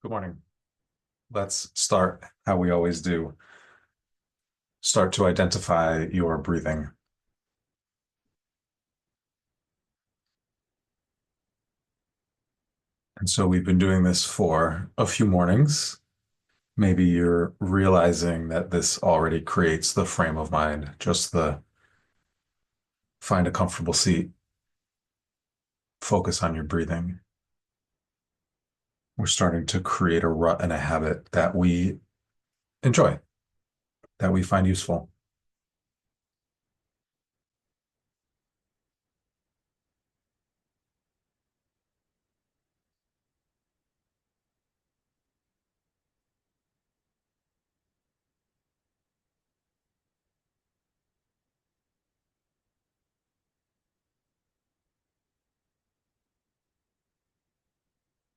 Good morning. Let's start how we always do. Start to identify your breathing. And so we've been doing this for a few mornings. Maybe you're realizing that this already creates the frame of mind, just the find a comfortable seat, focus on your breathing. We're starting to create a rut and a habit that we enjoy, that we find useful.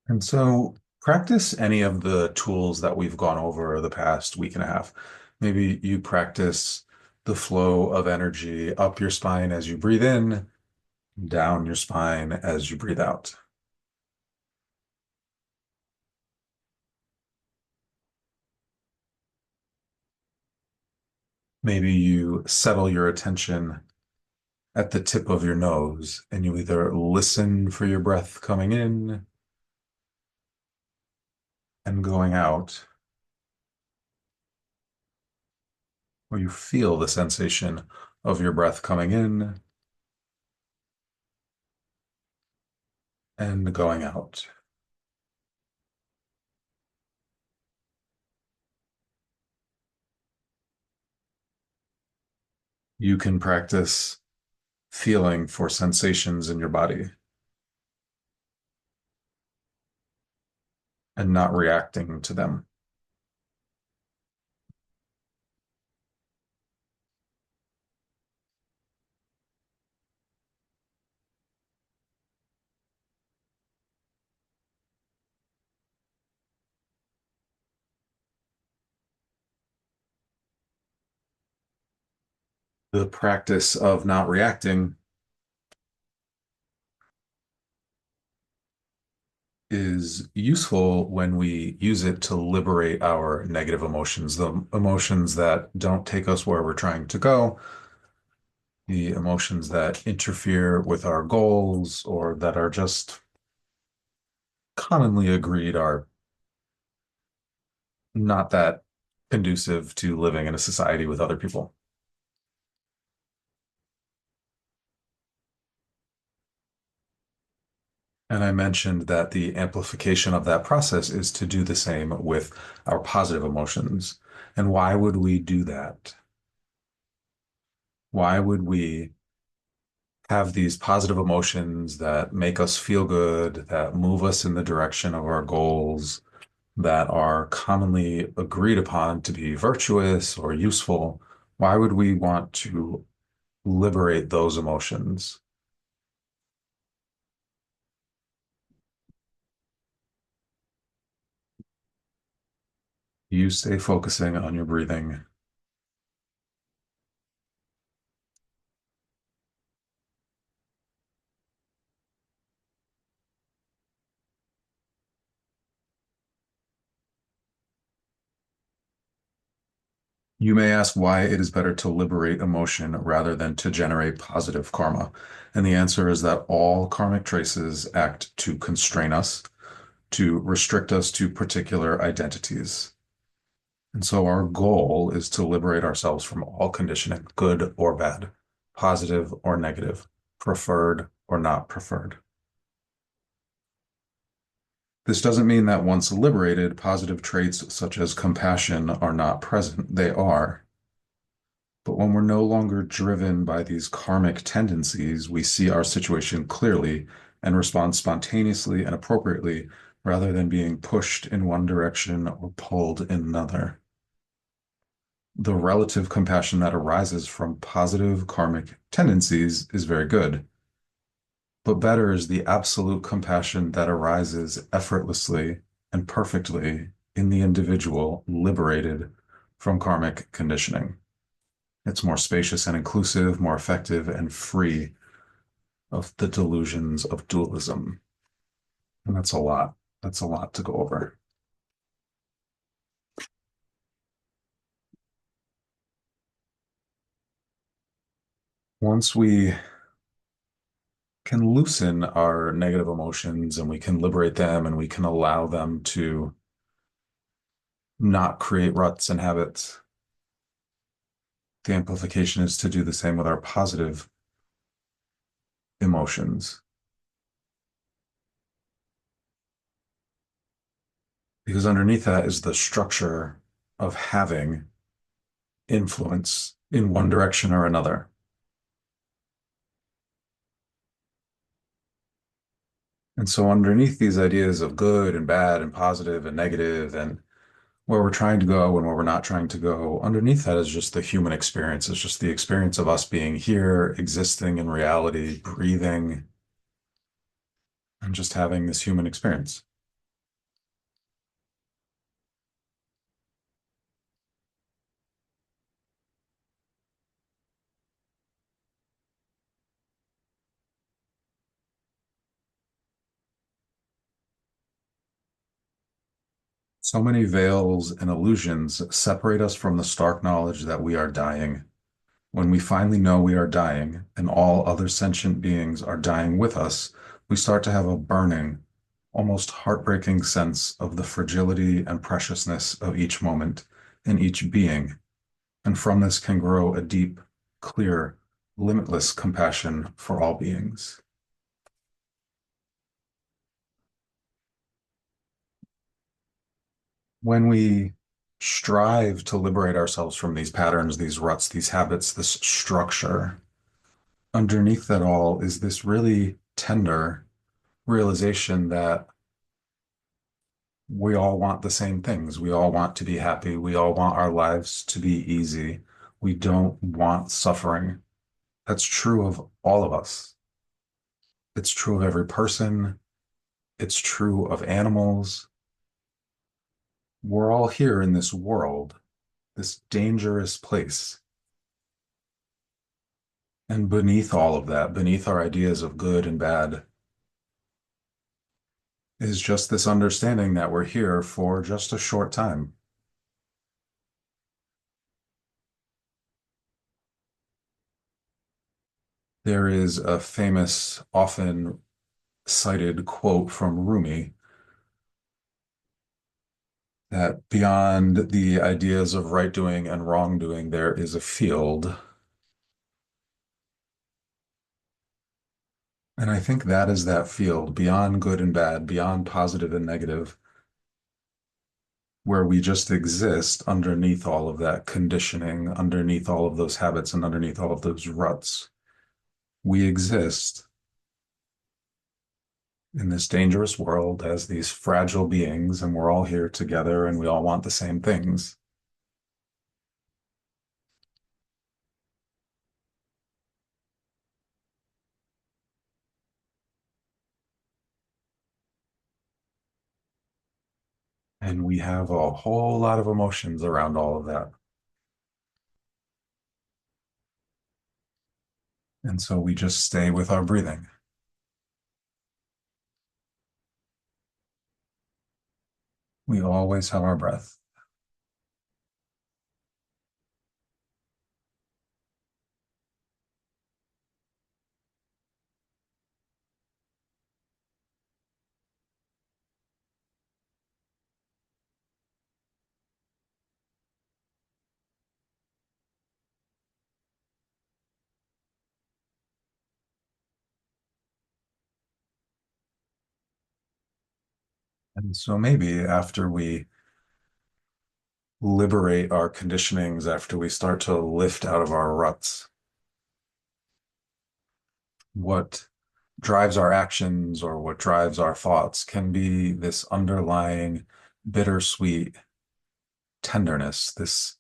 And so practice any of the tools that we've gone over the past week and a half. Maybe you practice the flow of energy up your spine as you breathe in, down your spine as you breathe out. Maybe you settle your attention at the tip of your nose and you either listen for your breath coming in and going out, or you feel the sensation of your breath coming in and going out. You can practice feeling for sensations in your body and not reacting to them. The practice of not reacting is useful when we use it to liberate our negative emotions, the emotions that don't take us where we're trying to go, the emotions that interfere with our goals or that are just commonly agreed are not that conducive to living in a society with other people. And I mentioned that the amplification of that process is to do the same with our positive emotions. And why would we do that? Why would we have these positive emotions that make us feel good, that move us in the direction of our goals, that are commonly agreed upon to be virtuous or useful? Why would we want to liberate those emotions? You stay focusing on your breathing. You may ask why it is better to liberate emotion rather than to generate positive karma. And the answer is that all karmic traces act to constrain us, to restrict us to particular identities. And so our goal is to liberate ourselves from all conditioning, good or bad, positive or negative, preferred or not preferred. This doesn't mean that once liberated, positive traits such as compassion are not present. They are. But when we're no longer driven by these karmic tendencies, we see our situation clearly and respond spontaneously and appropriately rather than being pushed in one direction or pulled in another. The relative compassion that arises from positive karmic tendencies is very good, but better is the absolute compassion that arises effortlessly and perfectly in the individual liberated from karmic conditioning. It's more spacious and inclusive, more effective and free of the delusions of dualism. And that's a lot. That's a lot to go over. Once we can loosen our negative emotions and we can liberate them and we can allow them to not create ruts and habits, the amplification is to do the same with our positive emotions. Because underneath that is the structure of having influence in one direction or another. And so, underneath these ideas of good and bad and positive and negative and where we're trying to go and where we're not trying to go, underneath that is just the human experience. It's just the experience of us being here, existing in reality, breathing, and just having this human experience. So many veils and illusions separate us from the stark knowledge that we are dying. When we finally know we are dying and all other sentient beings are dying with us, we start to have a burning, almost heartbreaking sense of the fragility and preciousness of each moment and each being. And from this can grow a deep, clear, limitless compassion for all beings. When we strive to liberate ourselves from these patterns, these ruts, these habits, this structure, underneath that all is this really tender realization that we all want the same things. We all want to be happy. We all want our lives to be easy. We don't want suffering. That's true of all of us. It's true of every person. It's true of animals. We're all here in this world, this dangerous place. And beneath all of that, beneath our ideas of good and bad, is just this understanding that we're here for just a short time. There is a famous, often cited quote from Rumi that beyond the ideas of right doing and wrongdoing, there is a field. And I think that is that field beyond good and bad, beyond positive and negative, where we just exist underneath all of that conditioning, underneath all of those habits, and underneath all of those ruts. We exist in this dangerous world as these fragile beings, and we're all here together and we all want the same things. And we have a whole lot of emotions around all of that. And so we just stay with our breathing. We always have our breath. And so maybe after we liberate our conditionings, after we start to lift out of our ruts, what drives our actions or what drives our thoughts can be this underlying bittersweet tenderness, this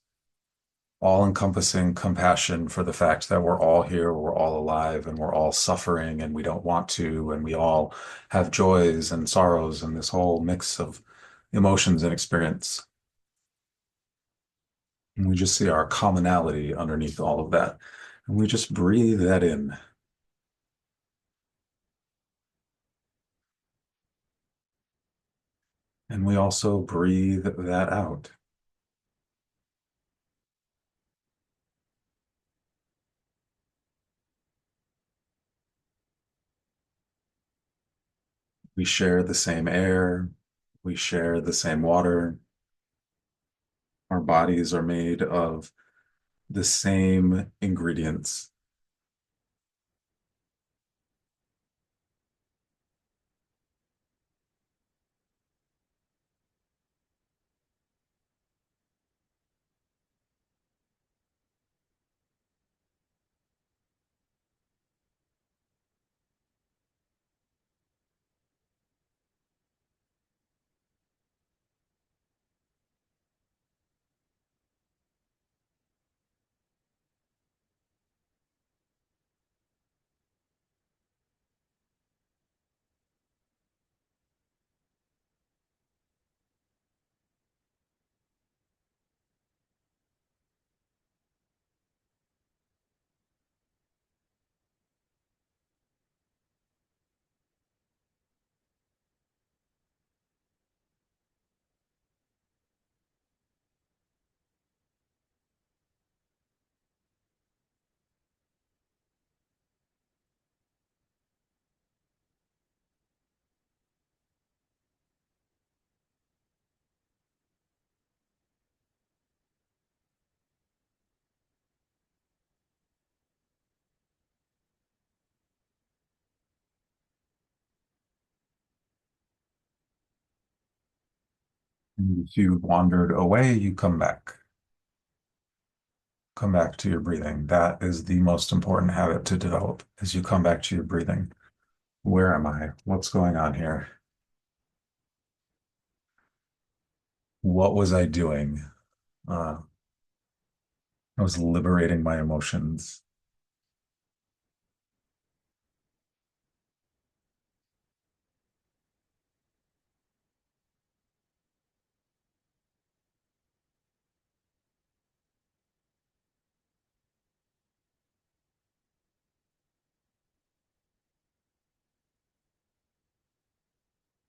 all-encompassing compassion for the fact that we're all here, we're all alive, and we're all suffering, and we don't want to, and we all have joys and sorrows and this whole mix of emotions and experience. And we just see our commonality underneath all of that. And we just breathe that in. And we also breathe that out. We share the same air. We share the same water. Our bodies are made of the same ingredients. And if you wandered away, you come back. Come back to your breathing. That is the most important habit to develop, is you come back to your breathing. Where am I? What's going on here? What was I doing? Uh, I was liberating my emotions.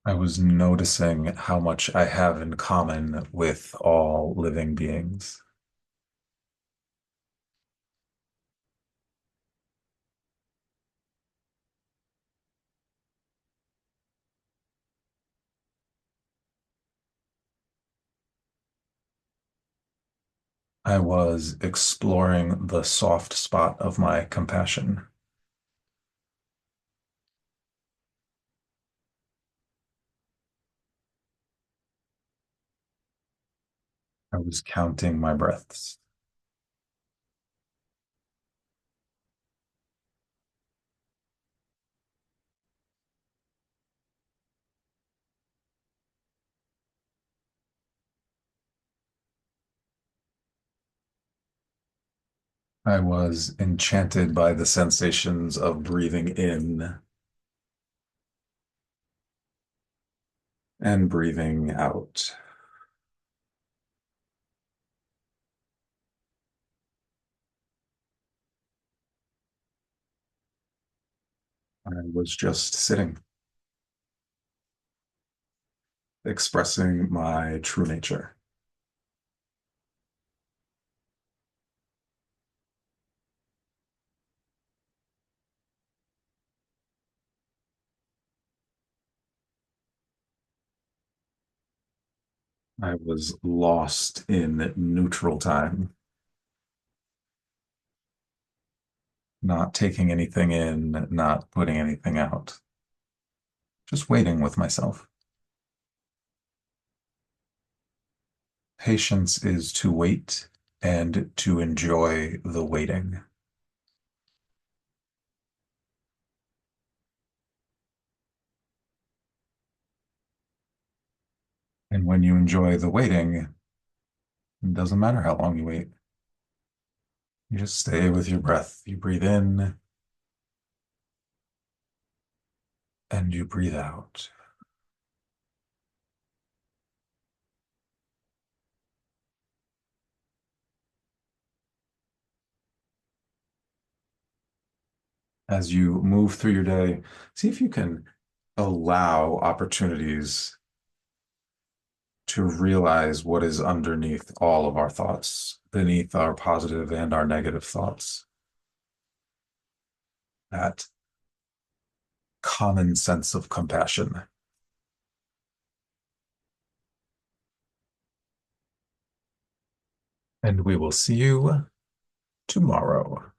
I was noticing how much I have in common with all living beings. I was exploring the soft spot of my compassion. I was counting my breaths. I was enchanted by the sensations of breathing in and breathing out. I was just sitting, expressing my true nature. I was lost in neutral time, not taking anything in, not putting anything out, just waiting with myself. Patience is to wait and to enjoy the waiting. And when you enjoy the waiting, it doesn't matter how long you wait. You just stay with your breath. You breathe in and you breathe out. As you move through your day, see if you can allow opportunities to realize what is underneath all of our thoughts, beneath our positive and our negative thoughts. That common sense of compassion. and we will see you tomorrow.